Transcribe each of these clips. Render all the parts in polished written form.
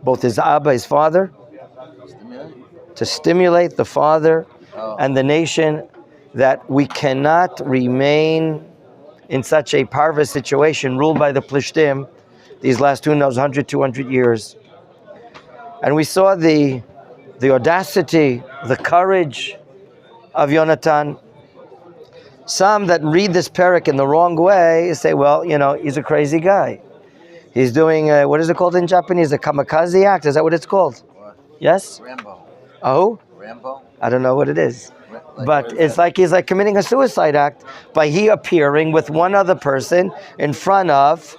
both his Abba, his father, to stimulate the father and the nation, that we cannot remain in such a parva situation ruled by the Plishtim these last 100, 200 years. And we saw the audacity, the courage of Yonatan. Some that read this parak in the wrong way say, well, he's a crazy guy. He's doing, what is it called in Japanese? A kamikaze act? Is that what it's called? What? Yes? Rambo. Oh? Rambo? I don't know what it is. But it's like he's like committing a suicide act by he appearing with one other person in front of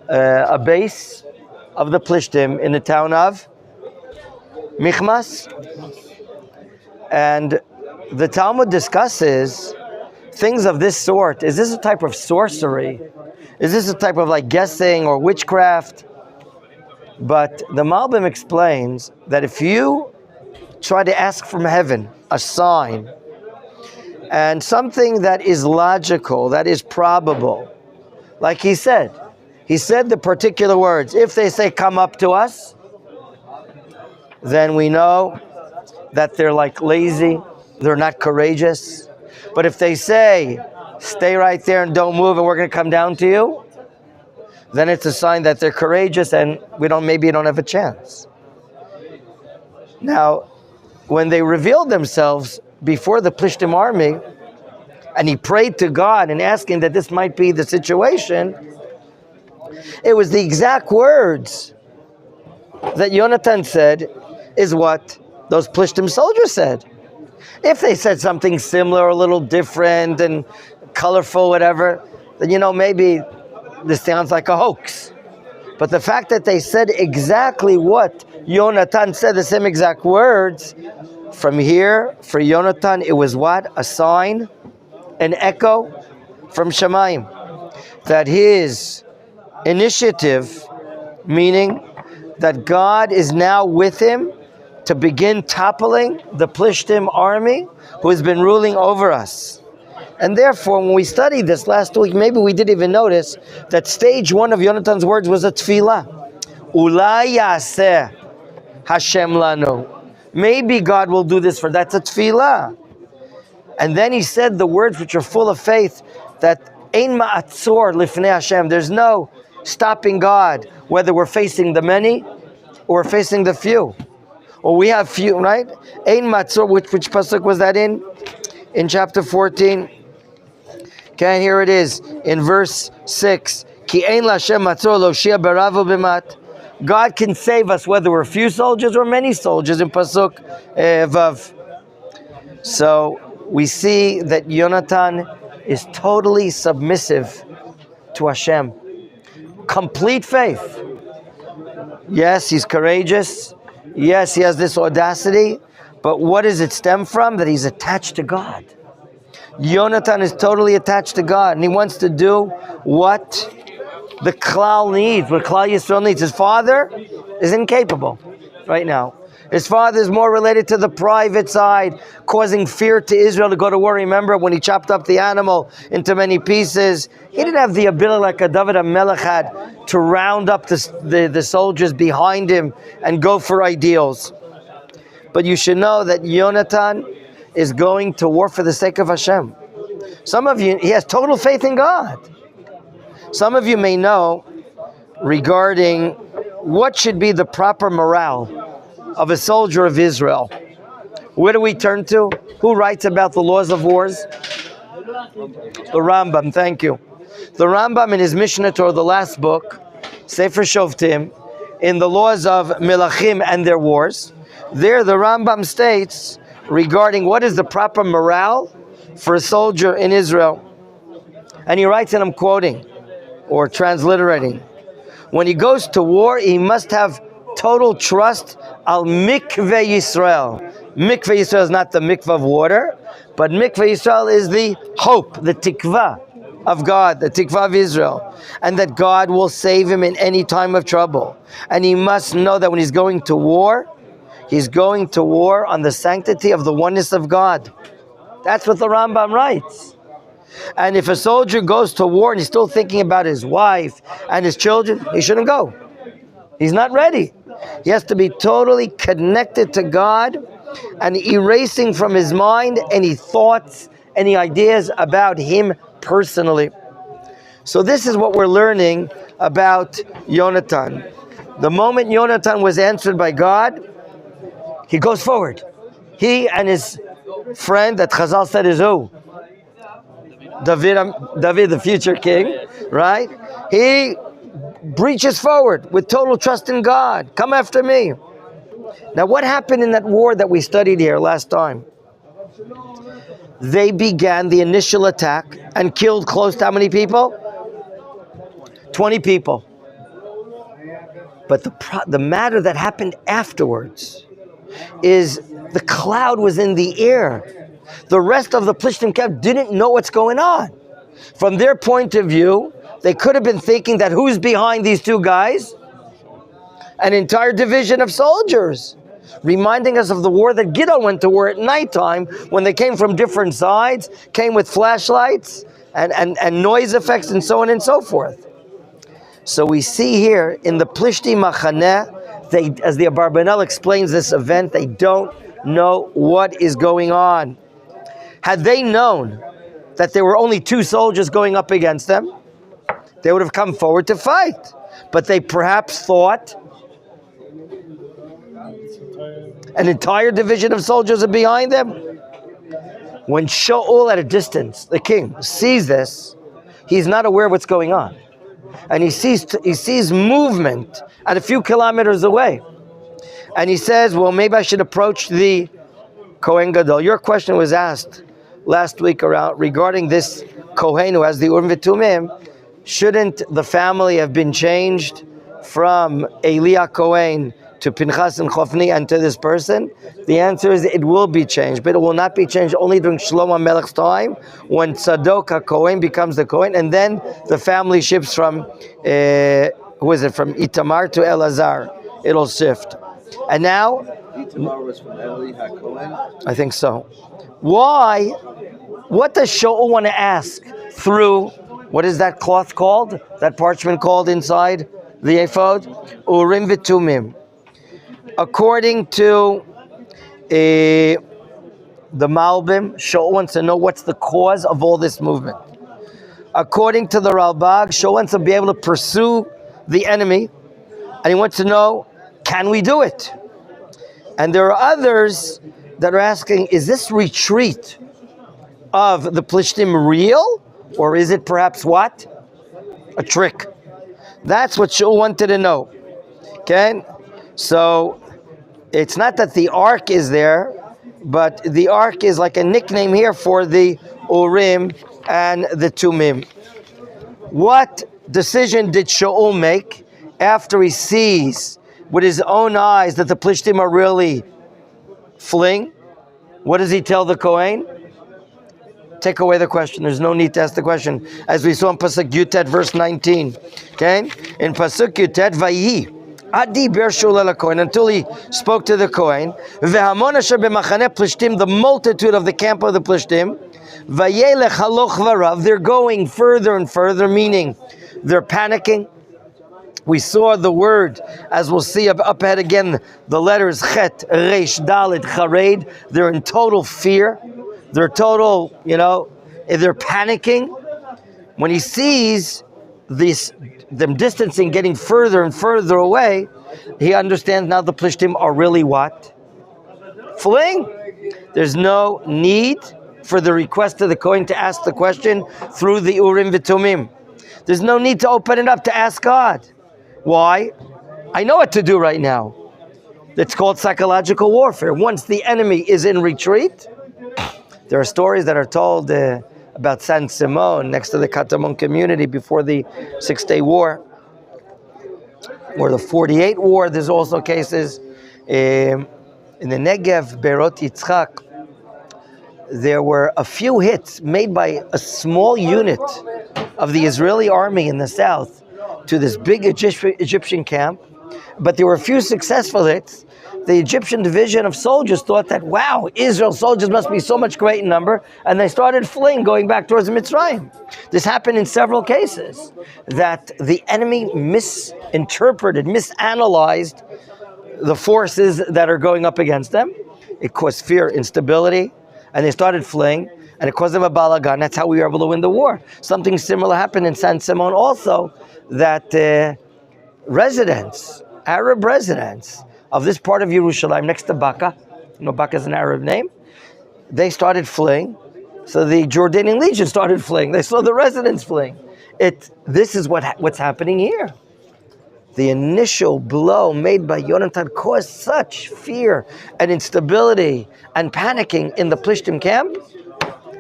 a base of the Plishtim in the town of Michmas. And the Talmud discusses things of this sort. Is this a type of sorcery? Is this a type of like guessing or witchcraft? But the Malbim explains that if you try to ask from heaven a sign and something that is logical, that is probable, like he said the particular words. If they say, come up to us, then we know that they're like lazy, they're not courageous. But if they say, stay right there and don't move and we're going to come down to you, then it's a sign that they're courageous and maybe you don't have a chance. Now, when they revealed themselves before the Plishtim army, and he prayed to God and asking that this might be the situation, it was the exact words that Yonatan said is what those Plishtim soldiers said. If they said something similar, a little different and colorful, whatever, then maybe this sounds like a hoax. But the fact that they said exactly what Yonatan said, the same exact words, from here, for Yonatan, it was what? A sign, an echo from Shamayim. That his initiative, meaning that God is now with him to begin toppling the Plishtim army who has been ruling over us. And therefore, when we studied this last week, maybe we didn't even notice that stage one of Yonatan's words was a tefillah. Ulai yaseh Hashem lanu. Maybe God will do this for that's a tefillah. And then he said the words which are full of faith, that ein ma'atzor lifnei Hashem. There's no stopping God, whether we're facing the many or we're facing the few. Or we have few, right? Ein matzor, which pasuk was that in? In chapter 14. Okay, here it is, in verse 6. Ki ein l'Hashem matzor lo shia baravu b'mat. God can save us whether we're few soldiers or many soldiers, in pasuk vav. So we see that Yonatan is totally submissive to Hashem. Complete faith. Yes, he's courageous. Yes, he has this audacity. But what does it stem from? That he's attached to God. Yonatan is totally attached to God. And he wants to do what the Klal needs, what Klal Yisrael needs. His father is incapable right now. His father is more related to the private side, causing fear to Israel to go to war. Remember when he chopped up the animal into many pieces? He didn't have the ability like a David HaMelech had to round up the soldiers behind him and go for ideals. But you should know that Yonatan is going to war for the sake of Hashem. Some of you, he has total faith in God. Some of you may know regarding what should be the proper morale of a soldier of Israel. Where do we turn to? Who writes about the laws of wars? The Rambam, thank you. The Rambam in his Mishnah Torah, the last book, Sefer Shoftim, in the laws of Menachem and their wars, there the Rambam states regarding what is the proper morale for a soldier in Israel. And he writes, and I'm quoting or transliterating, when he goes to war, he must have total trust al mikveh Yisrael. Mikveh Yisrael is not the mikveh of water, but mikveh Yisrael is the hope, the tikvah of God, the tikvah of Israel, and that God will save him in any time of trouble. And he must know that when he's going to war on the sanctity of the oneness of God. That's what the Rambam writes. And if a soldier goes to war and he's still thinking about his wife and his children, he shouldn't go. He's not ready. He has to be totally connected to God and erasing from his mind any thoughts, any ideas about him personally. So this is what we're learning about Yonatan. The moment Yonatan was answered by God, he goes forward. He and his friend that Chazal said is who? David, the future king, right? He breaches forward with total trust in God. Come after me. Now, what happened in that war that we studied here last time? They began the initial attack and killed close to how many people? 20 people. But the matter that happened afterwards is the cloud was in the air. The rest of the Plishtim camp didn't know what's going on. From their point of view, they could have been thinking that who's behind these two guys? An entire division of soldiers. Reminding us of the war that Gideon went to war at nighttime when they came from different sides, came with flashlights and noise effects and so on and so forth. So we see here in the Plishtim Machaneh, they, as the Abarbanel explains this event, they don't know what is going on. Had they known that there were only two soldiers going up against them, they would have come forward to fight. But they perhaps thought an entire division of soldiers are behind them. When Shaul at a distance, the king, sees this, he's not aware of what's going on. And he sees movement at a few kilometers away. And he says, well, maybe I should approach the Kohen Gadol. Your question was asked last week regarding this Kohen who has the Urim V'Tumim. Shouldn't the family have been changed from Eliah Kohen to Pinchas and Chofni and to this person? The answer is it will be changed, but it will not be changed only during Shlomo Melech's time, when Tzadok HaKohen becomes the Kohen, and then the family shifts from, from Itamar to Elazar. It'll shift. And now, Itamar was from Eli HaKohen? I think so. Why? What does Shaul want to ask through, what is that cloth called? That parchment called inside the ephod? Urim V'Tumim. According to the Malbim, Shaul wants to know what's the cause of all this movement. According to the Ralbag, Shaul wants to be able to pursue the enemy, and he wants to know, can we do it? And there are others that are asking, is this retreat of the Plishtim real, or is it perhaps what? A trick. That's what Shaul wanted to know. Okay? So, it's not that the ark is there, but the ark is like a nickname here for the Urim and the Tumim. What decision did Shaul make after he sees with his own eyes that the Plishtim are really fleeing? What does he tell the Kohen? Take away the question. There's no need to ask the question. As we saw in Pasuk Yutet, verse 19. Okay? In Pasuk Yutet, Vayi. Adi ber Shaul el Kohen, until he spoke to the Kohen. Vehamon asher b'machaneh Plishtim, the multitude of the camp of the Plishtim. Vayelech haloch varav, they're going further and further, meaning they're panicking. We saw the word, as we'll see up ahead again, the letters Chet, Resh, Dalet, Chared. They're in total fear. They're total, they're panicking. When he sees them distancing, getting further and further away, he understands now the Plishtim are really what? Fleeing. There's no need for the request of the Kohen to ask the question through the Urim V'Tumim. There's no need to open it up to ask God. Why? I know what to do right now. It's called psychological warfare. Once the enemy is in retreat, there are stories that are told about San Simon next to the Katamon community before the 6-Day War, or the 48 War. There's also cases in the Negev, Beirut Yitzchak. There were a few hits made by a small unit of the Israeli army in the south to this big Egyptian camp, but there were a few successful hits. The Egyptian division of soldiers thought that, wow, Israel soldiers must be so much great in number, and they started fleeing, going back towards Mitzrayim. This happened in several cases, that the enemy misinterpreted, misanalyzed the forces that are going up against them. It caused fear, instability, and they started fleeing, and it caused them a balagan. That's how we were able to win the war. Something similar happened in San Simon also, that Arab residents of this part of Yerushalayim, next to Baka, Baka is an Arab name, they started fleeing. So the Jordanian Legion started fleeing. They saw the residents fleeing. This is what's happening here. The initial blow made by Yonatan caused such fear and instability and panicking in the Plishtim camp.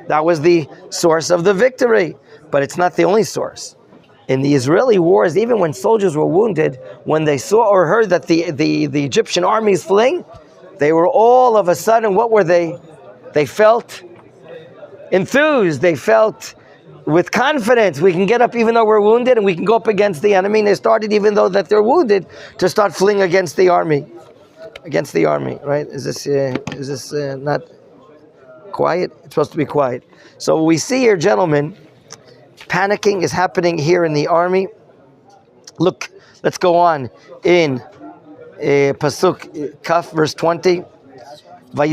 That was the source of the victory. But it's not the only source. In the Israeli wars, even when soldiers were wounded, when they saw or heard that the Egyptian army is fleeing, they were all of a sudden, what were they? They felt enthused. They felt with confidence. We can get up even though we're wounded, and we can go up against the enemy. And they started, even though that they're wounded, to start fleeing against the army. Against the army, right? Is this not quiet? It's supposed to be quiet. So we see here, gentlemen, panicking is happening here in the army. Look, let's go on in Pasuk Kaf, verse 20. Right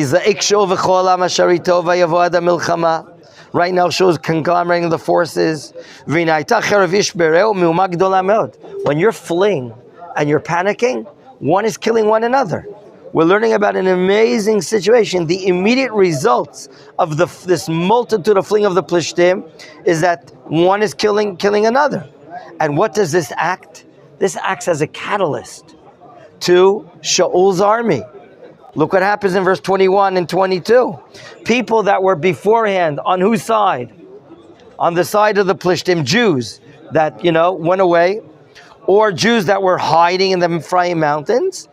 now shows conglomerating the forces. When you're fleeing and you're panicking, one is killing one another. We're learning about an amazing situation. The immediate results of this multitude of fleeing of the Plishtim is that one is killing another. And what does this act? This acts as a catalyst to Shaul's army. Look what happens in verse 21 and 22. People that were beforehand, on whose side? On the side of the Plishtim, Jews that, went away, or Jews that were hiding in the Ephraim mountains.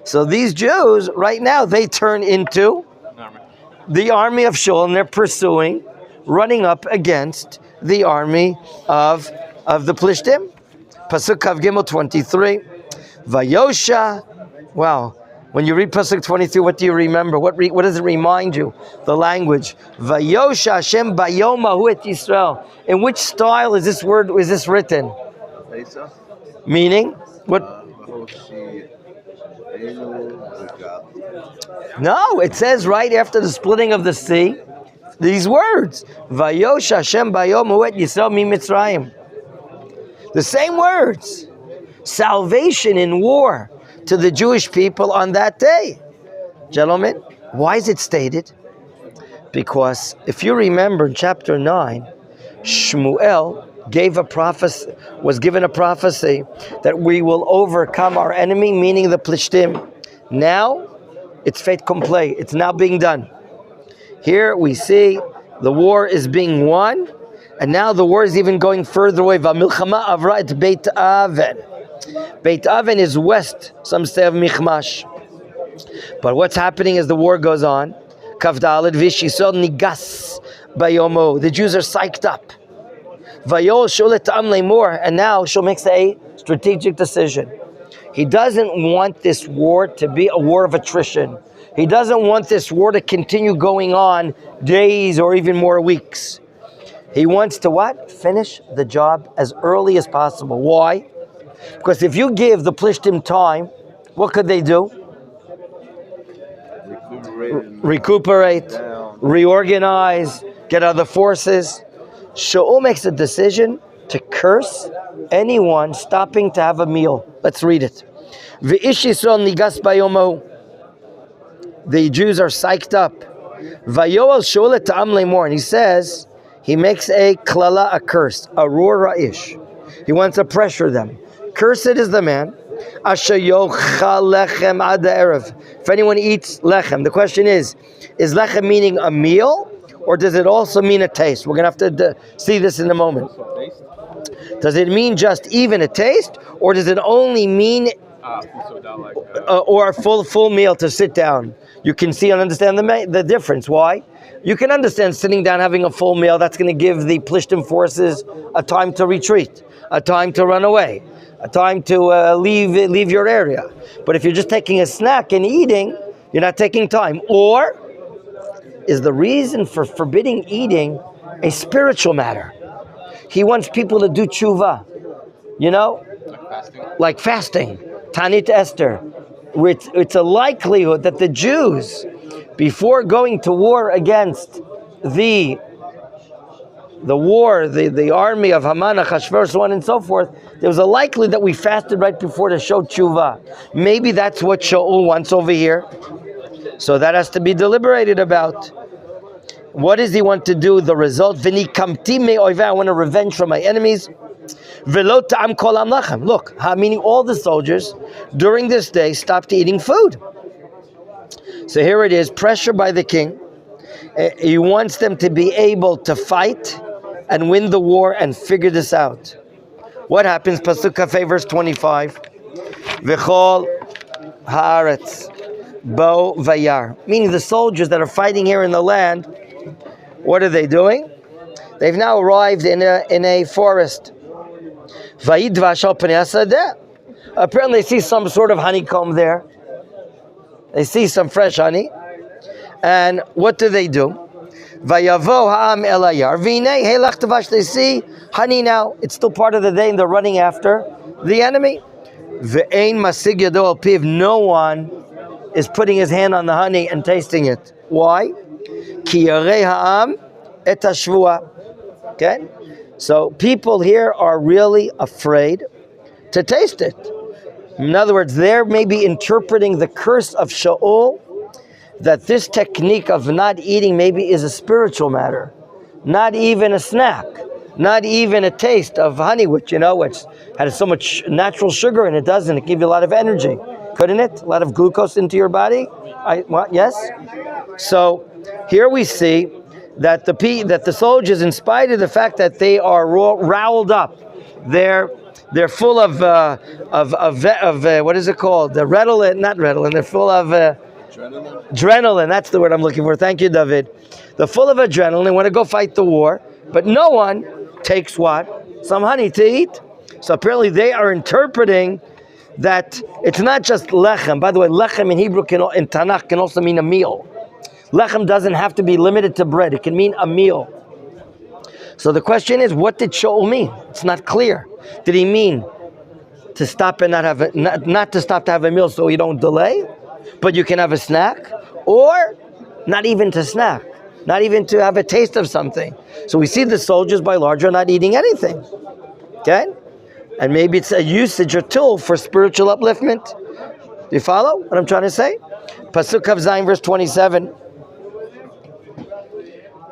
So these Jews, right now, they turn into the army of Shaul, and they're pursuing, running up against the army of the Plishtim. Pasuk Kav Gimel 23. Vayosha. Wow. When you read Pasuk 23, what do you remember? What does it remind you? The language. Vayosha Hashem bayomahu et Yisrael. In which style is this written? Meaning? What? No, it says right after the splitting of the sea, these words. Vayosha Hashem bayomahu et Yisrael mi Mitzrayim. The same words. Salvation in war to the Jewish people on that day. Gentlemen, why is it stated? Because if you remember in chapter 9, Shmuel was given a prophecy that we will overcome our enemy, meaning the Plishtim. Now, it's fait accompli. It's now being done. Here we see the war is being won, and now the war is even going further away. V'milchama avra et Beit Aven. Beit Aven is west, some say, of Michmash. But what's happening as the war goes on? Kavdalad Vishisol Nigas Bayomo. The Jews are psyched up. Vayol Sholet Am Lemor. And now Shul makes a strategic decision. He doesn't want this war to be a war of attrition. He doesn't want this war to continue going on days or even more weeks. He wants to what? Finish the job as early as possible. Why? Because if you give the Plishtim time, what could they do? Recuperate, reorganize, get other forces. Shaul makes a decision to curse anyone stopping to have a meal. Let's read it. V'ish Yisrael nigas bayomo. The Jews are psyched up. Vayoel Shaul et ta'am lemor. And he says, he makes a klala, a curse, a rur ra'ish. He wants to pressure them. Cursed is the man. Asher yochal lechem ad erev. If anyone eats lechem, the question is lechem meaning a meal, or does it also mean a taste? We're going to have to see this in a moment. Does it mean just even a taste, or does it only mean or a full meal to sit down? You can see and understand the difference. Why? You can understand sitting down having a full meal. That's going to give the Plishtim forces a time to retreat, a time to run away, a time to leave your area. But if you're just taking a snack and eating, you're not taking time. Or is the reason for forbidding eating a spiritual matter? He wants people to do tshuva, like fasting. Tanit Esther. it's a likelihood that the Jews, before going to war against the army of Haman, Achashverosh, so on and so forth, there was a likelihood that we fasted right before to show tshuva. Maybe that's what Shaul wants over here. So that has to be deliberated about. What does he want to do? The result, V'nikamti me'oivei, I want to revenge from my enemies. V'lo ta'am kol amlachem. Look, meaning all the soldiers during this day stopped eating food. So here it is, pressure by the king. He wants them to be able to fight and win the war and figure this out. What happens? Pasuk Kafei, verse 25. V'chol haaretz bo vayar. Meaning the soldiers that are fighting here in the land, what are they doing? They've now arrived in a forest. Vayidvash al pnei hasadeh. Apparently they see some sort of honeycomb there. They see some fresh honey. And what do? Vayavo ha'am el hayar v'hinei heilach tavash. They see honey now. It's still part of the day and they're running after the enemy. Ve'ein masig yado al piv. No one is putting his hand on the honey and tasting it. Why? Ki yarei ha'am et hashvua. Okay? So people here are really afraid to taste it. In other words, they're maybe interpreting the curse of Shaul, that this technique of not eating maybe is a spiritual matter. Not even a snack. Not even a taste of honey, which has so much natural sugar in it, doesn't it? Give you a lot of energy. Couldn't it? A lot of glucose into your body? Yes? So here we see that the soldiers, in spite of the fact that they are riled up, they're full of what is it called? The Redolin, not Redolin. They're full of adrenaline. That's the word I'm looking for. Thank you, David. They're full of adrenaline. They want to go fight the war, but no one takes what? Some honey to eat. So apparently they are interpreting that it's not just lechem. By the way, lechem in Hebrew in Tanakh can also mean a meal. Lechem doesn't have to be limited to bread. It can mean a meal. So the question is, what did Shaul mean? It's not clear. Did he mean to stop and not to stop to have a meal so you don't delay, but you can have a snack, or not even to snack, not even to have a taste of something? So we see the soldiers by large are not eating anything. Okay? And maybe it's a usage or tool for spiritual upliftment. Do you follow what I'm trying to say? Pasuk Kav Zayin, verse 27.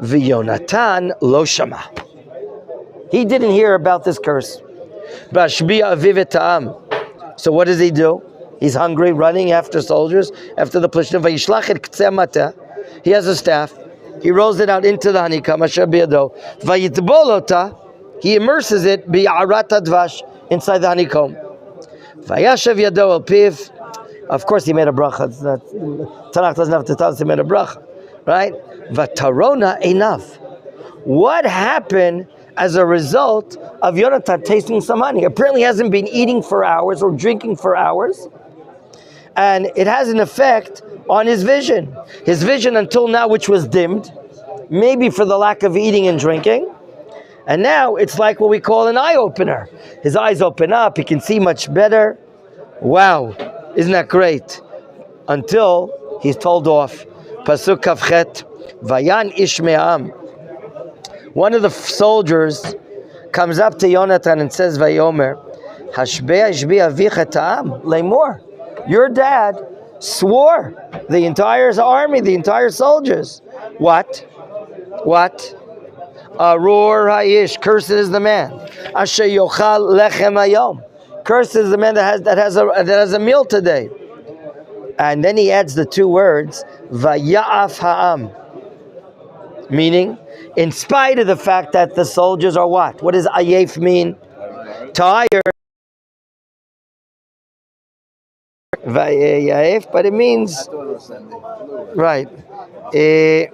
V'Yonatan lo shama. He didn't hear about this curse. Bashbiya aviv et ta'am. So what does he do? He's hungry, running after soldiers, after the plishtim. Vayishlach et k'tzeh mateh. He has a staff. He rolls it out into the honeycomb. Asher biyado. Vayitbol ota. He immerses it bi'arat advash, inside the honeycomb. Vayashav yado al piv. Of course, he made a bracha. Tanakh doesn't have to tell us he made a bracha, right? Vatarona enough. What happened as a result of Yonatan tasting some honey? Apparently, he hasn't been eating for hours or drinking for hours, and it has an effect on his vision. His vision until now, which was dimmed, maybe for the lack of eating and drinking, and now it's like what we call an eye opener. His eyes open up. He can see much better. Wow, isn't that great? Until he's told off. Pasuk Kafchet. Vayan Ishme'am. One of the soldiers comes up to Yonatan and says, Vayomer, Hashbei avicha ta'am, Lemor. Your dad swore the entire army, the entire soldiers. What? Arur ha'ish, cursed is the man. Asher yochal lechem hayom. Cursed is the man that has a meal today. And then he adds the two words, Vaya'af ha'am. Meaning, in spite of the fact that the soldiers are what? What does ayef mean? Tired. But it means, right. They're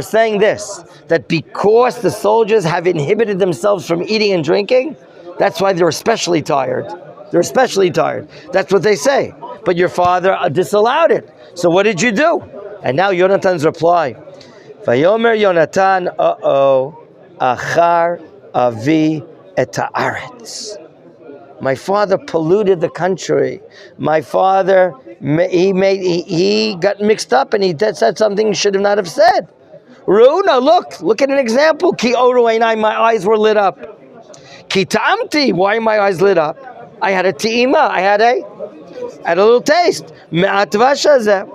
saying this, that because the soldiers have inhibited themselves from eating and drinking, that's why they're especially tired. They're especially tired. That's what they say. But your father disallowed it. So what did you do? And now Yonatan's reply. Vayomer Yonatan, achar avi et haaretz. My father polluted the country. My father, he got mixed up and he said something he should not have said. Runa, look at an example. Ki oru einai, my eyes were lit up. Ki ta'amti, why are my eyes lit up? I had a te'ima, I had a little taste. Me'at vashazeh.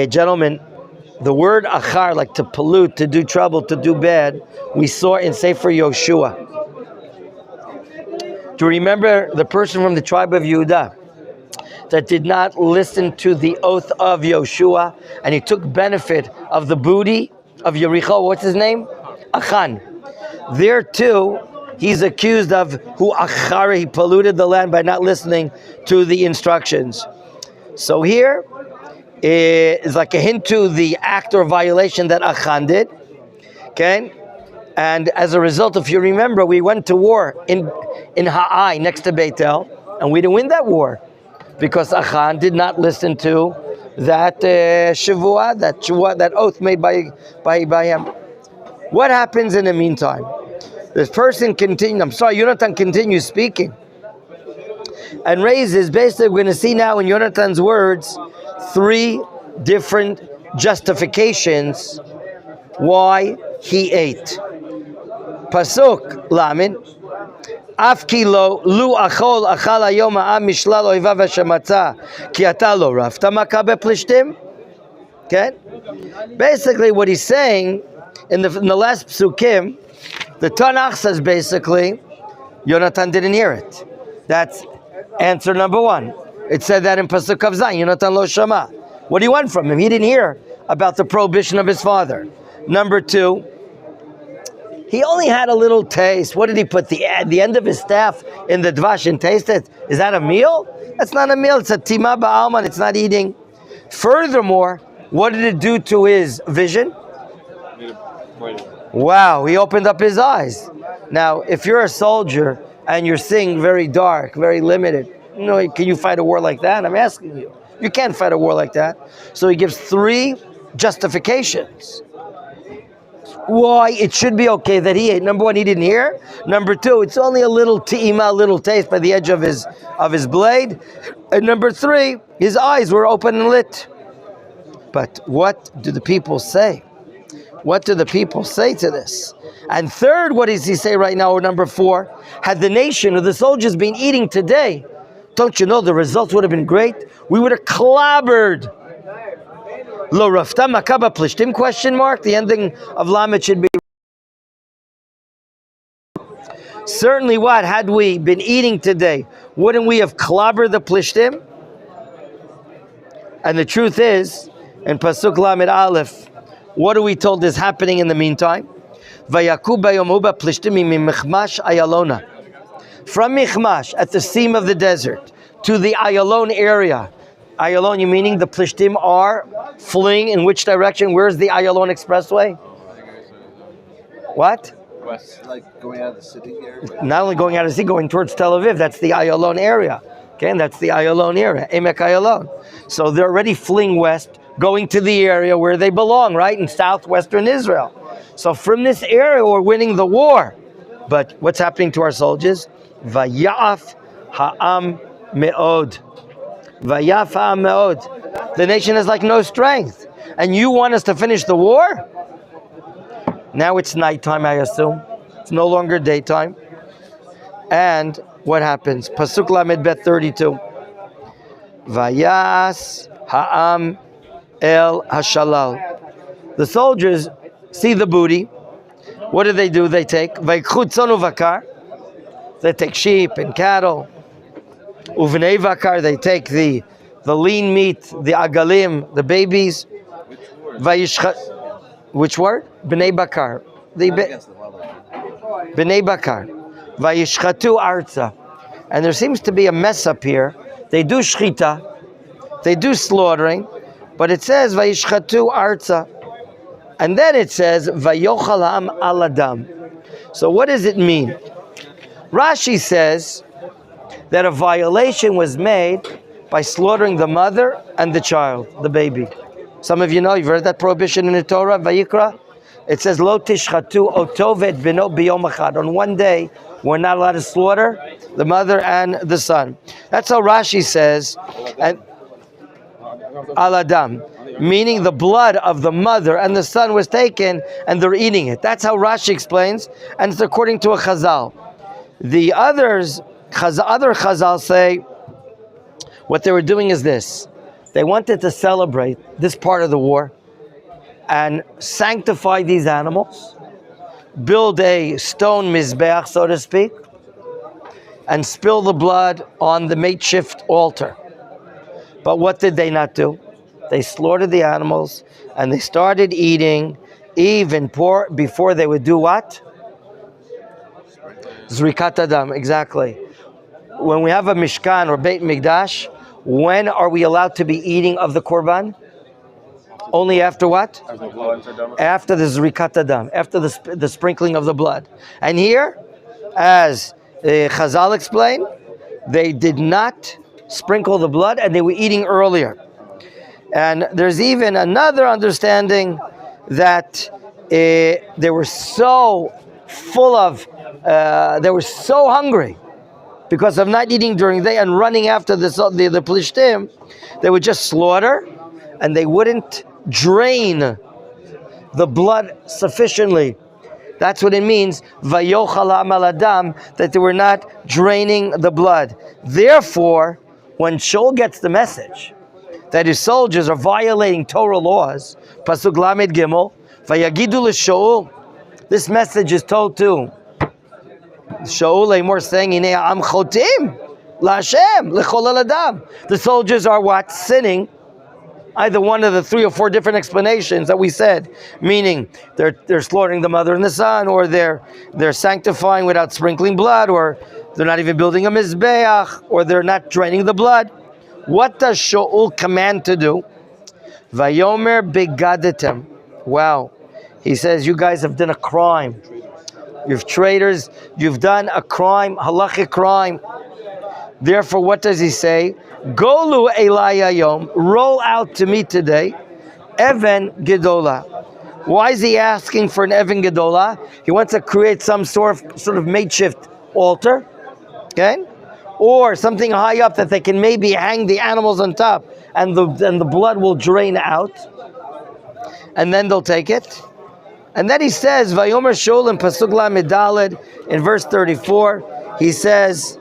Gentlemen, the word achar, like to pollute, to do trouble, to do bad, we saw in Sefer Yoshua. Do you remember the person from the tribe of Yehudah that did not listen to the oath of Yoshua, and he took benefit of the booty of Yericho? What's his name? Achan. There too, he's accused of who achar, he polluted the land by not listening to the instructions. So here is like a hint to the act or violation that Achan did. Okay? And as a result, if you remember, we went to war in Ha'ai next to Beitel, and we didn't win that war because Achan did not listen to that shavua, that oath made by him. What happens in the meantime? This person Yonatan continues speaking and raises, basically we're going to see now in Yonatan's words, 3 different justifications why he ate. Pasuk Lamin, Af kilo lu achol achal hayom ha'am mishlal oivav hashematza ki ata lo rafta maka beplishtim. Okay? Basically what he's saying in the last psukim, the Tanakh says basically, Yonatan didn't hear it. That's answer number 1. It said that in Pasuk of Zayin, Yonatan lo shama. What do you want from him? He didn't hear about the prohibition of his father. Number 2, he only had a little taste. What did he put? The end of his staff in the dvash and taste it? Is that a meal? That's not a meal. It's a tima ba'alman. It's not eating. Furthermore, what did it do to his vision? Wow, he opened up his eyes. Now, if you're a soldier and you're seeing very dark, very limited, can you fight a war like that? I'm asking you. You can't fight a war like that. So he gives 3 justifications why it should be okay that he ate. Number 1, he didn't hear. Number 2, it's only a little te'ima, a little taste by the edge of his blade. And number 3, his eyes were open and lit. But what do the people say? What do the people say to this? And third, what does he say right now? Or number 4, had the nation or the soldiers been eating today, don't you know the results would have been great? We would have clobbered. Lo rafta makaba plishtim ? The ending of Lamed should be certainly what? Had we been eating today, wouldn't we have clobbered the plishtim? And the truth is, in Pasuk Lamed Aleph, what are we told is happening in the meantime? Vayaku bayom hu plishtim michmash ayalona. From Michmash, at the seam of the desert, to the Ayalon area. Ayalon, you meaning the Plishtim are fleeing in which direction? Where's the Ayalon expressway? What? West, like going out of the city here? Not only going out of the city, going towards Tel Aviv. That's the Ayalon area. Okay, and that's the Ayalon area, Emek Ayalon. So they're already fleeing west, going to the area where they belong, right? In southwestern Israel. So from this area, we're winning the war. But what's happening to our soldiers? Vayaf ha'am me'od. Vayaf ha'am me'od. The nation has like no strength. And you want us to finish the war? Now it's nighttime, I assume. It's no longer daytime. And what happens? Pasuk Lamed Bet 32. Vayas ha'am el hashalal. The soldiers see the booty. What do? They take Vaikhut tzon uvakar. They take sheep and cattle. Uvnei vakar. They take the lean meat, the agalim, the babies. Which word? Bnei bakar. Bnei bakar. Vayishchatu arza. And there seems to be a mess up here. They do shchita. They do slaughtering. But it says Vayishchatu arza. And then it says Vayochal ha'am al adam. So what does it mean? Rashi says that a violation was made by slaughtering the mother and the child, the baby. Some of you know, you've heard that prohibition in the Torah, Vayikra. It says, Lo tishchatu otovet bino biyom echad. On one day, we're not allowed to slaughter the mother and the son. That's how Rashi says, and al adam, meaning the blood of the mother and the son was taken and they're eating it. That's how Rashi explains, and it's according to a Chazal. The other Chazal say what they were doing is this. They wanted to celebrate this part of the war and sanctify these animals, build a stone mizbeach, so to speak, and spill the blood on the makeshift altar. But what did they not do? They slaughtered the animals and they started eating even before they would do what? Zrikat Adam, exactly. When we have a Mishkan or Beit Mikdash, when are we allowed to be eating of the Korban? Only after what? After the Zrikat Adam, after the sprinkling of the blood. And here, as Chazal explained, they did not sprinkle the blood and they were eating earlier. And there's even another understanding that they were so full of, they were so hungry because of not eating during the day and running after the Plishtim, they would just slaughter and they wouldn't drain the blood sufficiently. That's what it means, Vayochal ha'amal adam, that they were not draining the blood. Therefore, when Shaul gets the message that his soldiers are violating Torah laws, Pasuk Lamed Gimel, Vayagidu l'Shaul, this message is told to Shaul, Amor saying, Hinei ha'am chotim la'Hashem l'chol adam. The soldiers are what? Sinning. Either one of the 3 or 4 different explanations that we said, meaning they're slaughtering the mother and the son, or they're sanctifying without sprinkling blood, or they're not even building a mizbeach, or they're not draining the blood. What does Shaul command to do? Vayomer begadetem. Wow. He says, you guys have done a crime. You're traitors. You've done a crime, halachic crime. Therefore, what does he say? Golu Elaya Yom, roll out to me today, Even Gedola. Why is he asking for an Even Gedola? He wants to create some sort of makeshift altar, okay? Or something high up that they can maybe hang the animals on top, and the blood will drain out, and then they'll take it. And then he says, Vayomer Shaul in Pasuk Lamed Daled, in verse 34, he says,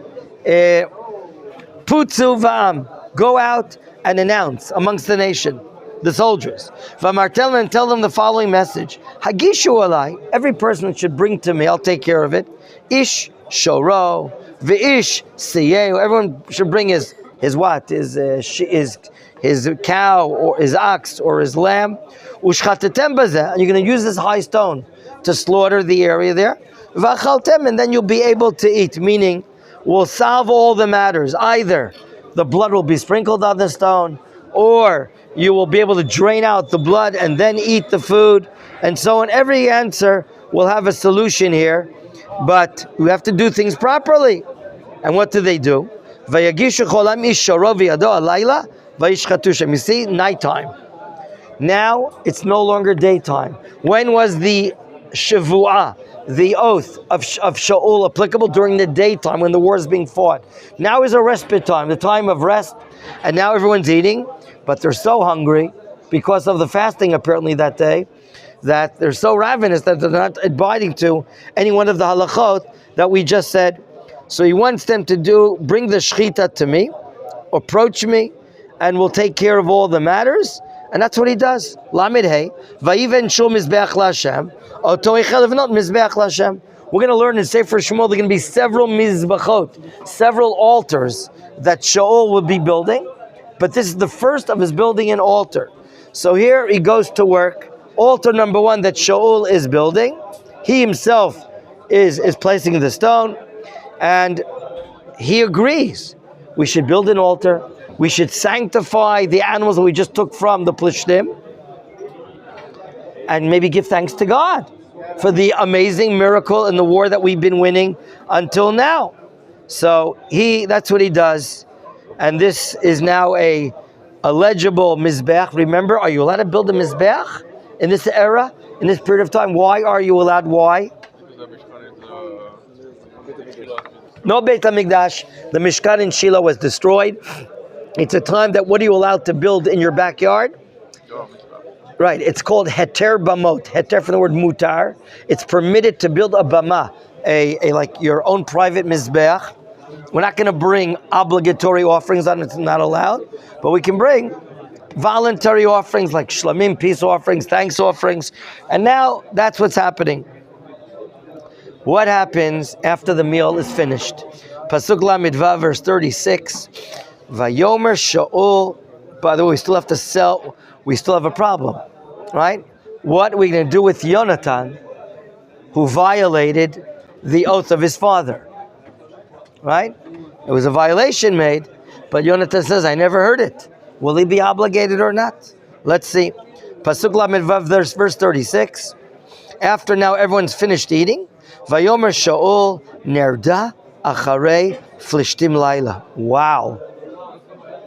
Putzu va'am, go out and announce amongst the nation, the soldiers. V'amartel, and tell them the following message. Hagishu alai, every person should bring to me, I'll take care of it. Ish shoro, v'ish siyeu, everyone should bring his what? His cow, or his ox, or his lamb. Ushchatetem bazeh, and you're going to use this high stone to slaughter the area there. V'achaltem, and then you'll be able to eat, meaning will solve all the matters. Either the blood will be sprinkled on the stone, or you will be able to drain out the blood and then eat the food, and so on. Every answer will have a solution here, but we have to do things properly. And what do they do? You see, nighttime. Now it's no longer daytime. When was the Shavuah, the oath of Shaul, applicable? During the daytime when the war is being fought. Now is a respite time, the time of rest, and now everyone's eating, but they're so hungry because of the fasting apparently that day, that they're so ravenous that they're not abiding to any one of the halachot that we just said. So he wants them to bring the shechita to me, approach me, and we'll take care of all the matters. And that's what he does. Lamed Hey, Vayiven Shul Mizbeach LaHashem, Oto Echel Evnot Mizbeach LaHashem. We're going to learn in Sefer Shmuel there are going to be several mizbachot, several altars that Shaul will be building. But this is the first of his building an altar. So here he goes to work. Altar number 1 that Shaul is building. He himself is placing the stone. And he agrees. We should build an altar. We should sanctify the animals that we just took from the Plishtim, and maybe give thanks to God for the amazing miracle in the war that we've been winning until now. So that's what he does. And this is now a legible mizbeach. Remember, are you allowed to build a mizbeach in this era? in this period of time. Why are you allowed? Why? No Beit HaMikdash. The Mishkan in Shiloh was destroyed. It's a time that what are you allowed to build in your backyard? Right, it's called Heter Bamot. Heter from the word mutar. It's permitted to build a bama, a like your own private mizbeach. We're not going to bring obligatory offerings on it, it's not allowed. But we can bring voluntary offerings like shlamim, peace offerings, thanks offerings. And now that's what's happening. What happens after the meal is finished? Pasuk Lamed Vav, verse 36. Vayomer Shaul. By the way, we still have to sell. We still have a problem, right? What are we going to do with Yonatan, who violated the oath of his father? Right? It was a violation made, but Yonatan says, I never heard it. Will he be obligated or not? Let's see. Pasuk Lamed Vav, verse 36. After now everyone's finished eating, Vayomer Shaul nerda acharei flishtim laila. Wow.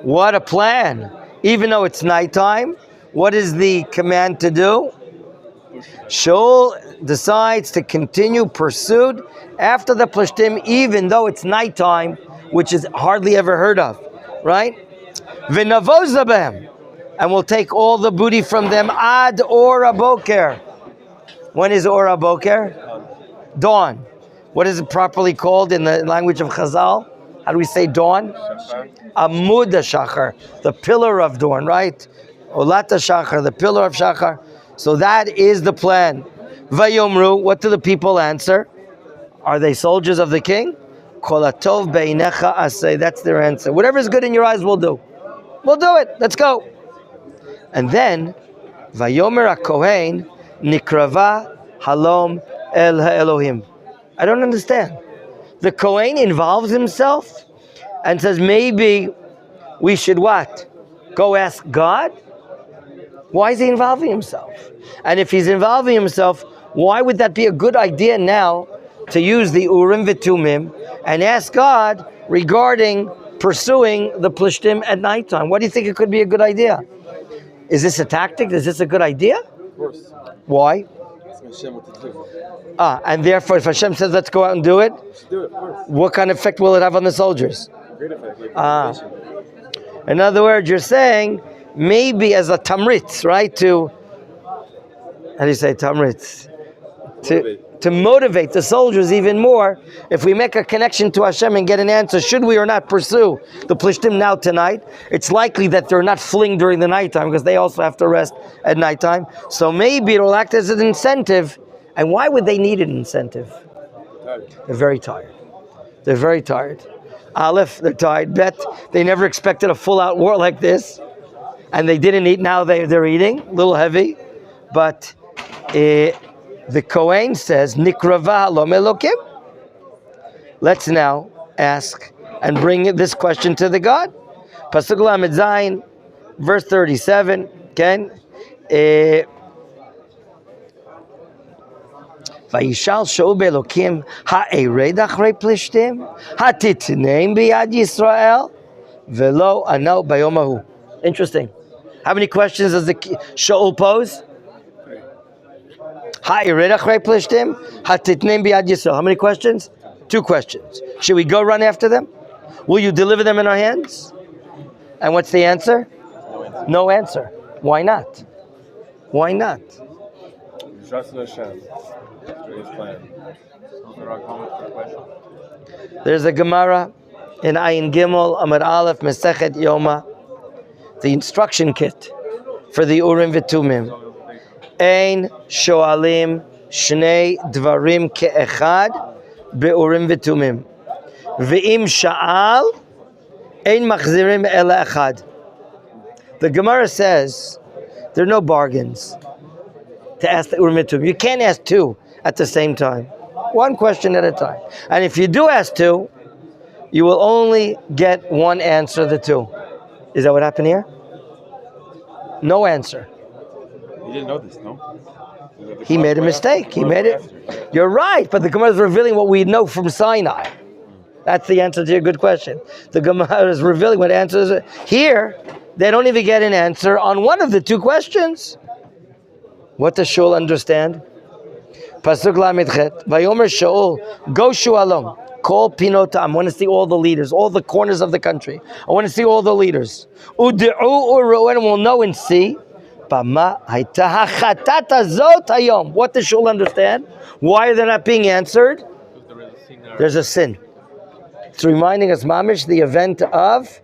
What a plan. Even though it's nighttime, what is the command to do? Shaul decides to continue pursuit after the Plishtim, even though it's nighttime, which is hardly ever heard of, right? V'navozabem, and we'll take all the booty from them ad ora boker. When is ora boker? Dawn. What is it properly called in the language of Chazal? How do we say dawn? Amud Shachar, the pillar of dawn, right? Olata Shachar, the pillar of Shachar. So that is the plan. Vayomru, what do the people answer? Are they soldiers of the king? Kolatov beinecha asay, that's their answer. Whatever is good in your eyes, we'll do. We'll do it, let's go. And then, Vayomer HaKohen nikrava halom el ha'elohim. I don't understand. The Kohen involves himself and says, maybe we should what? Go ask God? Why is he involving himself? And if he's involving himself, why would that be a good idea now to use the Urim V'Tumim and ask God regarding pursuing the Plishtim at nighttime? What do you think it could be a good idea? Is this a tactic? Is this a good idea? Of course. Why? And therefore, if Hashem says, let's go out and do it, Do it, of course. what kind of effect will it have on the soldiers? Great effect. Like In other words, you're saying maybe as a tamritz, right? To, how do you say tamritz? To motivate the soldiers even more. If we make a connection to Hashem and get an answer, should we or not pursue the Plishtim now tonight? It's likely that they're not fleeing during the nighttime because they also have to rest at nighttime. So maybe it will act as an incentive. And why would they need an incentive? They're very tired. They're very tired. Aleph, they're tired. Bet, they never expected a full-out war like this. And they didn't eat, now they're eating. A little heavy. But the Kohen says, Nikrava lo melokim. Let's now ask and bring this question to the God. Pasuk Lamed Zayin, verse 37. Okay? Vayishal Shaul be'elokim ha'ered achrei plishtim hatitneim biyad Yisrael velo ano bayom hahu. Interesting. How many questions does the Shaul pose? Ha'ered achrei plishtim hatitneim biyad Yisrael. How many questions? 2 questions. Should we go run after them? Will you deliver them in our hands? And what's the answer? No answer. Why not? Why not? Trust in Hashem. His plan. There's a Gemara in Ayin Gimel, Amar Aleph, Mesechet Yoma, the instruction kit for the Urim V'Tumim. Ein shoalim shnei dvarim ke'echad be'urim v'tumim. V'im sha'al ein machzirim ela echad. The Gemara says there are no bargains to ask the Urim V'Tumim. You can't ask 2 at the same time. 1 question at a time. And if you do ask 2, you will only get 1 answer the 2. Is that what happened here? No answer. You didn't know this, no? He made a mistake. He made it. You're right, but the Gemara is revealing what we know from Sinai. That's the answer to your good question. The Gemara is revealing what answers are. Here, they don't even get an answer on one of the 2 questions. What does Shaul understand? Pasuk Lamed Chet. Vayomer Shaul, go Shualom. Call Pinota. I want to see all the leaders, all the corners of the country. I want to see all the leaders. U'du'u u'ru'u, and we'll know and see. What does Shaul understand? Why are they not being answered? There's a sin. It's reminding us, Mamish, the event of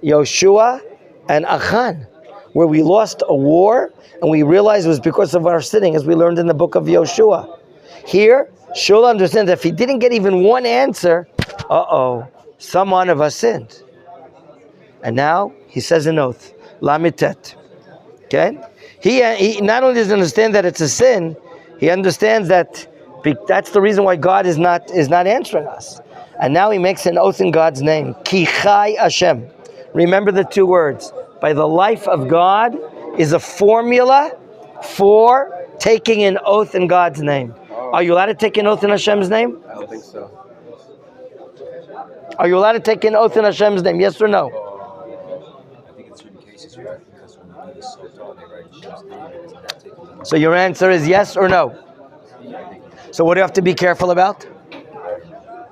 Yoshua and Achan, where we lost a war and we realized it was because of our sinning, as we learned in the book of Yoshua. Here, Shaul understands that if he didn't get even one answer, some one of us sinned. And now he says an oath, Lamitet. Okay? He not only doesn't understand that it's a sin, he understands that that's the reason why God is not answering us. And now he makes an oath in God's name. Ki chai Hashem. Remember the two words. By the life of God is a formula for taking an oath in God's name. Are you allowed to take an oath in Hashem's name? I don't think so. Are you allowed to take an oath in Hashem's name? Yes or no? I think in certain cases you have, because when you do this Sultan, they write Hashem's name, it is not taken. So your answer is yes or no? So what do you have to be careful about?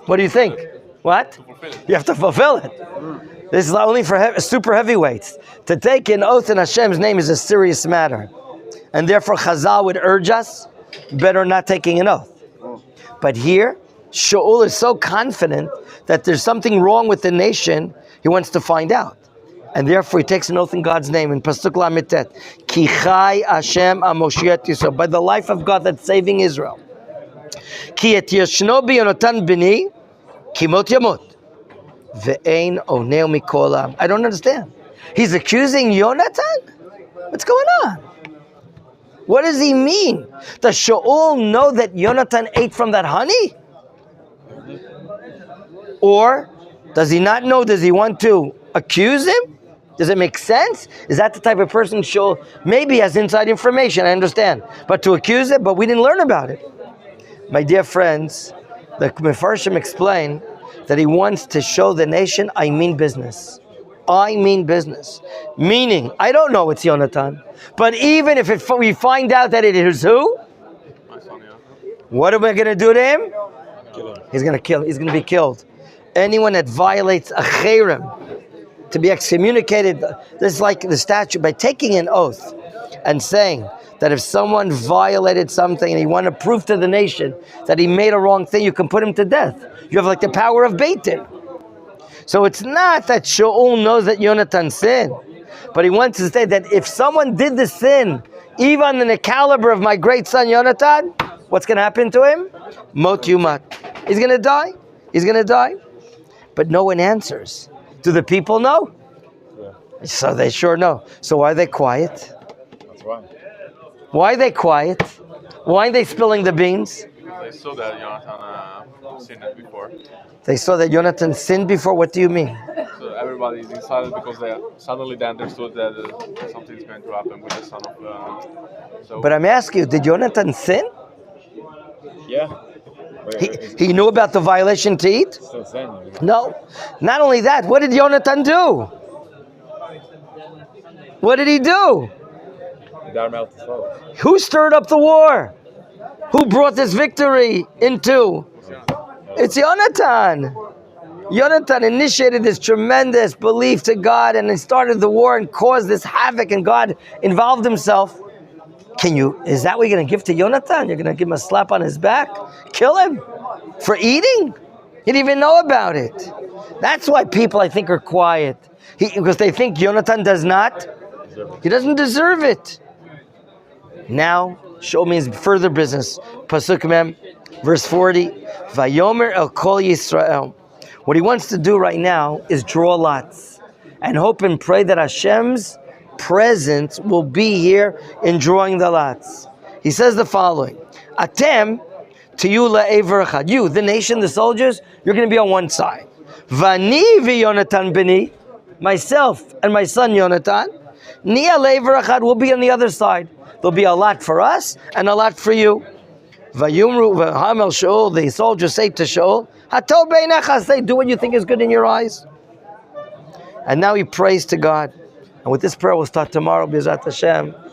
What do you think? What? You have to fulfill it. This is only for super heavyweights. To take an oath in Hashem's name is a serious matter. And therefore Chazal would urge us, better not taking an oath. But here, Shaul is so confident that there's something wrong with the nation, he wants to find out. And therefore he takes an oath in God's name in Pasuk Lametet. Ki chai Hashem amoshiat Yisrael. By the life of God that's saving Israel. Ki et yeshno b'Yonatan b'ni kimot yamot. Ve'ein oneo mikolam. I don't understand. He's accusing Yonatan? What's going on? What does he mean? Does Shaul know that Yonatan ate from that honey? Or does he not know? Does he want to accuse him? Does it make sense? Is that the type of person Shaul maybe has inside information? I understand. But to accuse it, but we didn't learn about it. My dear friends, the Mefarshim explain that he wants to show the nation, I mean business. I mean business. Meaning, I don't know it's Yonatan, but even if we find out that it is who? What am I going to do to him? Kill him. He's going to kill. He's going to be killed. Anyone that violates a cherem, to be excommunicated, this is like the statute, by taking an oath and saying that if someone violated something and he wanted to prove to the nation that he made a wrong thing, you can put him to death. You have like the power of Beit Din. So it's not that Shaul knows that Yonatan sinned, but he wants to say that if someone did the sin, even in the caliber of my great son Yonatan, what's going to happen to him? Mot yumat. He's going to die. He's going to die. But no one answers. Do the people know? Yeah. So they sure know. So why are they quiet? That's why. Why are they quiet? Why are they spilling the beans? They saw that Jonathan seen it before. They saw that Yonatan sinned before? What do you mean? So everybody's excited because they suddenly they understood that something's going to happen with the son of. So But I'm asking you, did Yonatan sin? yeah. He knew about the violation to eat? Still saying it. No. Not only that, what did Yonatan do? What did he do? Who stirred up the war? Who brought this victory into? It's Yonatan. Yonatan initiated this tremendous belief to God and he started the war and caused this havoc, and God involved himself. Is that what you're going to give to Yonatan? You're going to give him a slap on his back? Kill him? For eating? He didn't even know about it. That's why people, I think, are quiet. Because they think Yonatan does not. He doesn't deserve it. Now, show me his further business. Pasuk Mem, verse 40. Vayomer el kol Yisrael. What he wants to do right now is draw lots and hope and pray that Hashem's presence will be here in drawing the lots. He says the following: Atem, to you la'ever echad. You, the nation, the soldiers, you're going to be on one side. Vani v'Yonatan b'ni, myself and my son Yonatan, niya la'ever echad, will be on the other side. There'll be a lot for us and a lot for you. Vayumru v'hamel Shaul, the soldiers say to Shaul, Hatov beinecha, say, do what you think is good in your eyes. And now he prays to God. And with this prayer, we'll start tomorrow, B'ezrat Hashem.